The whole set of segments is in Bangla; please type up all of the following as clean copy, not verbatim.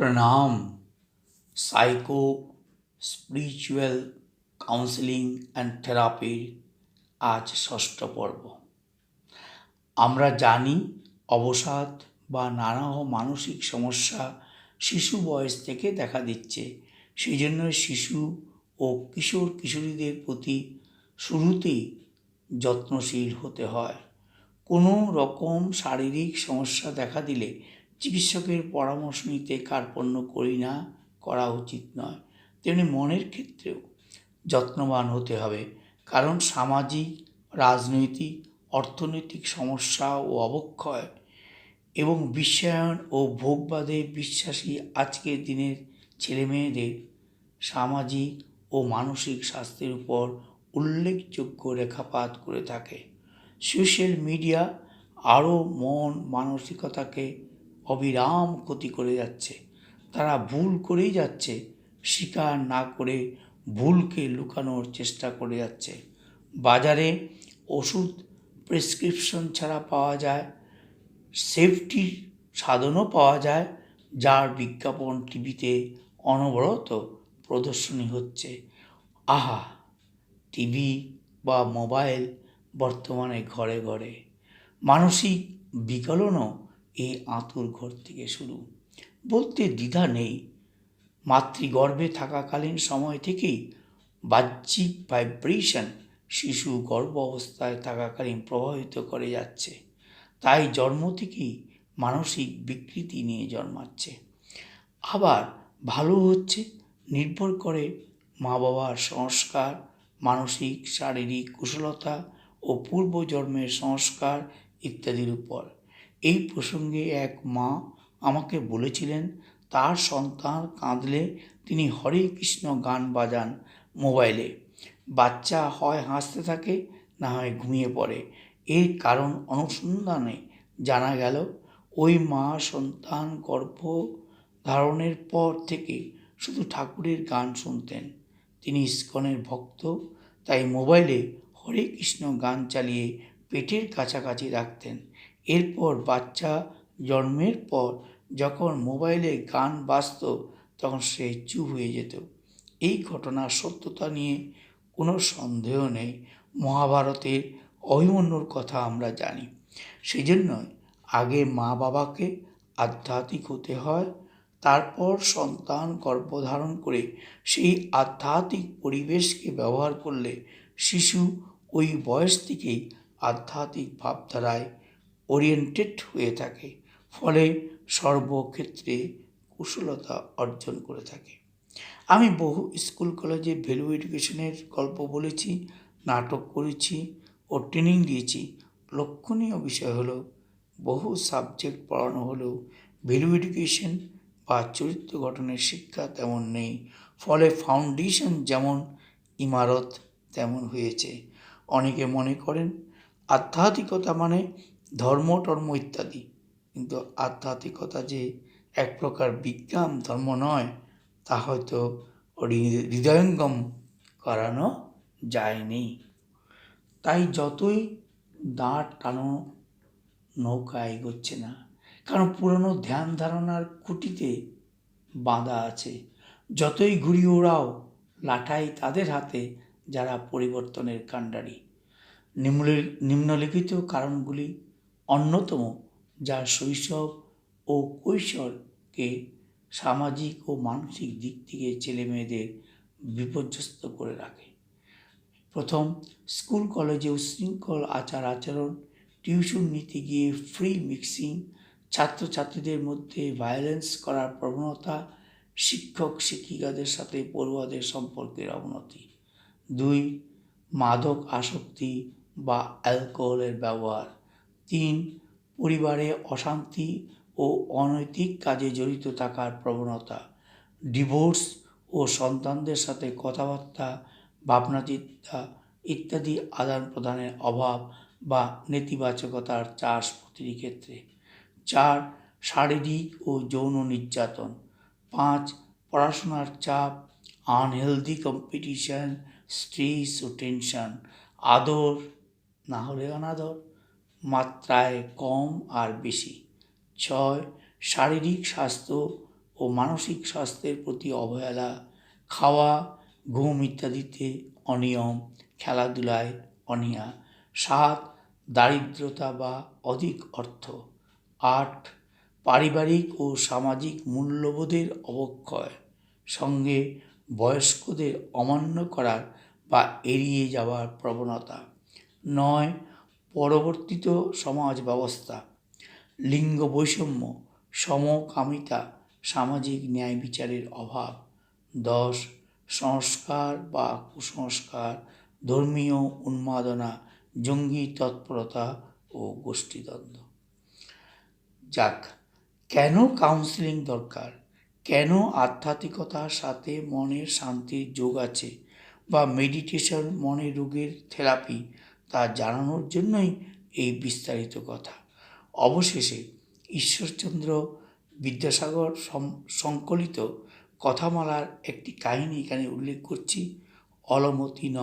प्रणाम। साइको স্পিরিচুয়াল কাউন্সেলিং অ্যান্ড থেরাপির আজ ষষ্ঠ পর্ব। আমরা জানি অবসাদ বা নানা মানসিক সমস্যা শিশু বয়স থেকে দেখা দিচ্ছে। সেই জন্য শিশু ও কিশোর কিশোরীদের প্রতি শুরুতেই যত্নশীল হতে হয়। কোনো রকম শারীরিক সমস্যা দেখা দিলে চিকিৎসকের পরামর্শ নিতে কার্পণ্য করা উচিত নয়। তেমনি মনের ক্ষেত্রেও যত্নবান হতে হবে, কারণ সামাজিক, রাজনৈতিক, অর্থনৈতিক সমস্যা ও অবক্ষয় এবং বিশ্বায়ন ও ভোগবাদে বিশ্বাসী আজকের দিনের ছেলেমেয়েদের সামাজিক ও মানসিক স্বাস্থ্যের উপর উল্লেখযোগ্য রেখাপাত করে থাকে। সোশ্যাল মিডিয়া আরও মন মানসিকতাকে অবিরাম ক্ষতি করে যাচ্ছে। তারা ভুল করেই যাচ্ছে, স্বীকার না করে ভুলকে লুকানোর চেষ্টা করে যাচ্ছে। বাজারে ওষুধ প্রেসক্রিপশন ছাড়া পাওয়া যায়, সেফটির সাধনও পাওয়া যায়, যার বিজ্ঞাপন টিভিতে অনবরত প্রদর্শনী হচ্ছে। আহা, টিভি বা মোবাইল বর্তমানে ঘরে ঘরে। মানসিক বিকলনও এই আঁতুর ঘর থেকে শুরু। বলতে দ্বিধা নেই, মাতৃগর্ভে থাকাকালীন সময় থেকেই বাহ্যিক ভাইব্রেশন শিশু গর্ভ অবস্থায় থাকাকালীন প্রভাবিত করে যাচ্ছে। তাই জন্ম থেকেই মানসিক বিকৃতি নিয়ে জন্মাচ্ছে। আবার ভালো হচ্ছে নির্ভর করে মা বাবার সংস্কার, মানসিক শারীরিক কুশলতা ও পূর্বজন্মের সংস্কার ইত্যাদির উপর। এই প্রসঙ্গে এক মা আমাকে বলেছিলেন, তার সন্তান কাঁদলে তিনি হরে কৃষ্ণ গান বাজান মোবাইলে। বাচ্চা হয় হাসতে থাকে, না হয় ঘুমিয়ে পড়ে। এর কারণ অনুসন্ধানে জানা গেল, ওই মা সন্তান গর্ভধারণের পর থেকে শুধু ঠাকুরের গান শুনতেন। তিনি ইস্কনের ভক্ত, তাই মোবাইলে হরে কৃষ্ণ গান চালিয়ে পেটের কাছাকাছি রাখতেন। এরপর বাচ্চা জন্মের পর যখন মোবাইলে গান বাজত, তখন সে চুপ হয়ে যেত। এই ঘটনার সত্যতা নিয়ে কোনো সন্দেহ নেই। মহাভারতের অভিমন্যুর কথা আমরা জানি। সেই জন্যই আগে মা বাবাকে আধ্যাত্মিক হতে হয়, তারপর সন্তান গর্ভধারণ করে সেই আধ্যাত্মিক পরিবেশকে ব্যবহার করলে শিশু ওই বয়স থেকেই আধ্যাত্মিক ভাবধারায় ওরিয়েন্টেড হয়ে থাকে, ফলে সর্বক্ষেত্রে কুশলতা অর্জন করে থাকে। আমি বহু স্কুল কলেজে ভ্যালু এডুকেশনের গল্প বলেছি, নাটক করেছি ও ট্রেনিং দিয়েছি। লক্ষণীয় বিষয় হলো, বহু সাবজেক্ট পড়ানো হলেও ভ্যালু এডুকেশন বা চরিত্র গঠনের শিক্ষা তেমন নেই। ফলে ফাউন্ডেশন যেমন ইমারত তেমন হয়েছে। অনেকে মনে করেন আধ্যাত্মিকতা মানে ধর্ম টর্ম ইত্যাদি, কিন্তু আধ্যাত্মিকতা যে এক প্রকার বিজ্ঞান ধর্ম নয়, তা হয়তো হৃদয়ঙ্গম করানো যায়নি। তাই যতই দাঁড় টানো, নৌকা এগোচ্ছে না, কারণ পুরনো ধ্যান ধারণার খুঁটিতে বাঁধা আছে। যতই ঘুরি ওড়াও, লাঠাই তাদের হাতে যারা পরিবর্তনের কাণ্ডারি। নিম্নলিখিত কারণগুলি অন্যতম, যা শৈশব ও কৈশোরকে সামাজিক ও মানসিক দিক থেকে ছেলেমেয়েদের বিপর্যস্ত করে রাখে। প্রথম, স্কুল কলেজে উচ্ছৃঙ্খল আচার আচরণ, টিউশন নিতে গিয়ে ফ্রি মিক্সিং, ছাত্রছাত্রীদের মধ্যে ভায়োলেন্স করার প্রবণতা, শিক্ষক শিক্ষিকাদের সাথে পড়ুয়াদের সম্পর্কের অবনতি। 2, মাদক আসক্তি বা অ্যালকোহলের ব্যবহার। 3, পরিবারে অশান্তি ও অনৈতিক কাজে জড়িত থাকার প্রবণতা, ডিভোর্স ও সন্তানদের সাথে কথাবার্তা, ভাবনাচিন্তা ইত্যাদি আদান প্রদানের অভাব বা নেতিবাচকতার চাষ প্রতিটি ক্ষেত্রে। 4, শারীরিক ও যৌন নির্যাতন। 5, পড়াশোনার চাপ, আনহেলদি কম্পিটিশন, স্ট্রেস ও টেনশন, আদর না হলে অনাদর, মাত্রায় কম আর বেশি। 6, শারীরিক স্বাস্থ্য ও ও মানসিক স্বাস্থ্যের প্রতি অবহেলা, খাওয়া, ঘুম ইত্যাদিতে অনিয়ম, খেলাধুলায় অনীহা। 7. দারিদ্রতা বা অধিক অর্থ। 8. পারিবারিক ও সামাজিক মূল্যবোধের অবক্ষয়, সঙ্গে বয়স্কদের অমান্য করার বা এড়িয়ে যাওয়ার প্রবণতা। 9. পরবর্তিত সমাজ ব্যবস্থা, লিঙ্গ বৈষম্য, সমকামিতা, সামাজিক ন্যায় বিচারের অভাব। 10. সংস্কার বা কুসংস্কার, ধর্মীয় উন্মাদনা, জঙ্গি তৎপরতা ও গোষ্ঠীদ্বন্দ্ব। যাক, কেন কাউন্সেলিং দরকার, কেন আধ্যাত্মিকতার সাথে মনের শান্তির যোগ আছে বা মেডিটেশন মনের রোগের থেরাপি, তা জানানোর জন্যই এই বিস্তারিত কথা। অবশেষে ঈশ্বরচন্দ্র বিদ্যাসাগর সংকলিত কথামালার একটি কাহিনী এখানে উল্লেখ করছি, অলমতি ন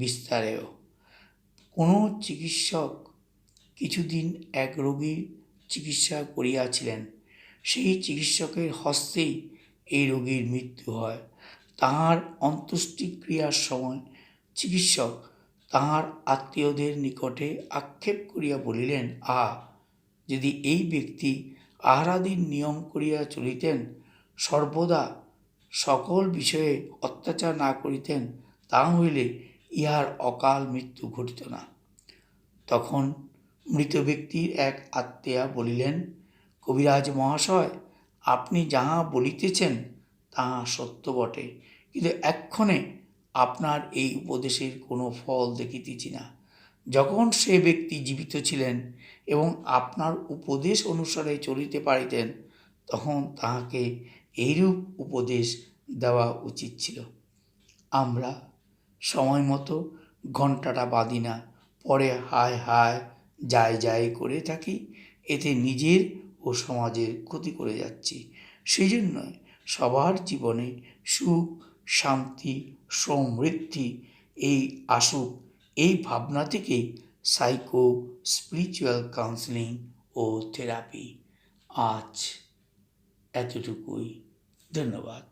বিস্তারেয়। কোনো চিকিৎসক কিছুদিন এক রোগীর চিকিৎসা করিয়াছিলেন। সেই চিকিৎসকের হস্তেই এই রোগীর মৃত্যু হয়। তাহার অন্ত্যেষ্টিক্রিয়ার সময় চিকিৎসক তাহার আত্মীয়দের নিকটে আক্ষেপ করিয়া বলিলেন, যদি এই ব্যক্তি আহারাদির নিয়ম করিয়া চলিতেন, সর্বদা সকল বিষয়ে অত্যাচার না করিতেন, তাহা হইলে ইহার অকাল মৃত্যু ঘটিত না। তখন মৃত ব্যক্তির এক আত্মীয়া বলিলেন, কবিরাজ মহাশয়, আপনি যাহা বলিতেছেন তাহা সত্য বটে, কিন্তু এক্ষণে আপনার এই উপদেশের কোনো ফল দেখিতেছি না। যখন সে ব্যক্তি জীবিত ছিলেন এবং আপনার উপদেশ অনুসারে চলিতে পারিতেন, তখন তাহাকে এইরূপ উপদেশ দেওয়া উচিত ছিল। আমরা সময় মতো ঘণ্টাটা বাঁধি না, পরে হায় হায় যায় যায় করে থাকি, এতে নিজের ও সমাজের ক্ষতি করে যাচ্ছি। সেই জন্য সবার জীবনে সুখ, শান্তি, সমৃদ্ধি এই আসুক, এই ভাবনা থেকেই সাইকো স্পিরিচুয়াল কাউন্সেলিং ও থেরাপি। আজ এতটুকুই। ধন্যবাদ।